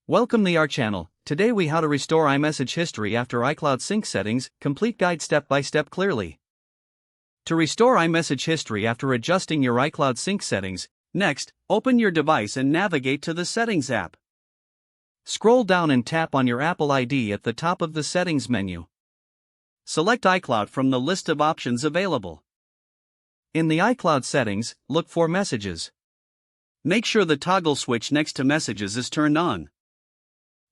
Welcome to our channel. Today we how to restore iMessage history after iCloud sync settings, complete guide step by step clearly. To restore iMessage history after adjusting your iCloud sync settings, next, open your device and navigate to the Settings app. Scroll down and tap on your Apple ID at the top of the Settings menu. Select iCloud from the list of options available. In the iCloud settings, look for Messages. Make sure the toggle switch next to Messages is turned on.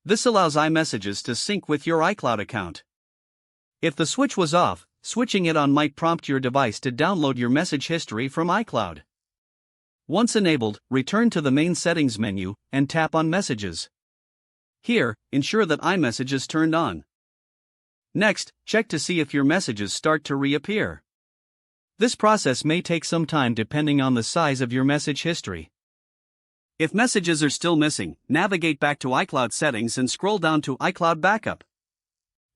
This allows iMessages to sync with your iCloud account. If the switch was off, switching it on might prompt your device to download your message history from iCloud. Once enabled, return to the main settings menu and tap on Messages. Here, ensure that iMessage is turned on. Next, check to see if your messages start to reappear. This process may take some time depending on the size of your message history. If messages are still missing, navigate back to iCloud settings and scroll down to iCloud Backup.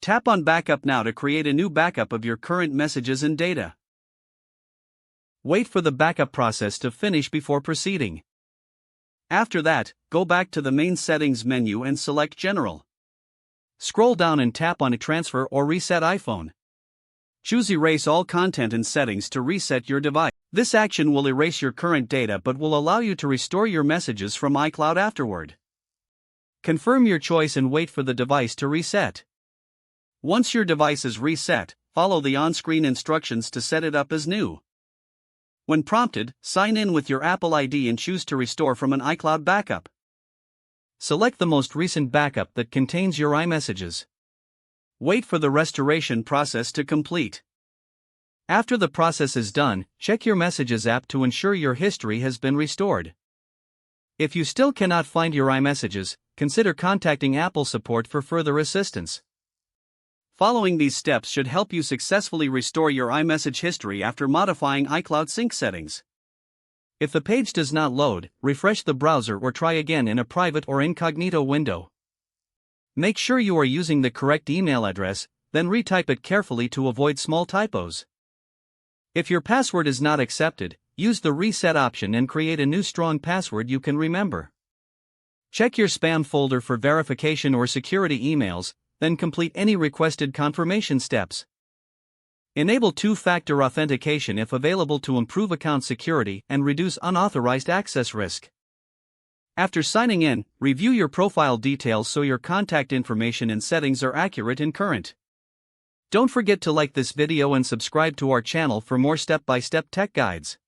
Tap on Backup now to create a new backup of your current messages and data. Wait for the backup process to finish before proceeding. After that, go back to the main settings menu and select General. Scroll down and tap on Transfer or Reset iPhone. Choose Erase all content and settings to reset your device. This action will erase your current data but will allow you to restore your messages from iCloud afterward. Confirm your choice and wait for the device to reset. Once your device is reset, follow the on-screen instructions to set it up as new. When prompted, sign in with your Apple ID and choose to restore from an iCloud backup. Select the most recent backup that contains your iMessages. Wait for the restoration process to complete. After the process is done, check your Messages app to ensure your history has been restored. If you still cannot find your iMessages, consider contacting Apple support for further assistance. Following these steps should help you successfully restore your iMessage history after modifying iCloud sync settings. If the page does not load, refresh the browser or try again in a private or incognito window. Make sure you are using the correct email address, then retype it carefully to avoid small typos. If your password is not accepted, use the reset option and create a new strong password you can remember. Check your spam folder for verification or security emails, then complete any requested confirmation steps. Enable two-factor authentication if available to improve account security and reduce unauthorized access risk. After signing in, review your profile details so your contact information and settings are accurate and current. Don't forget to like this video and subscribe to our channel for more step-by-step tech guides.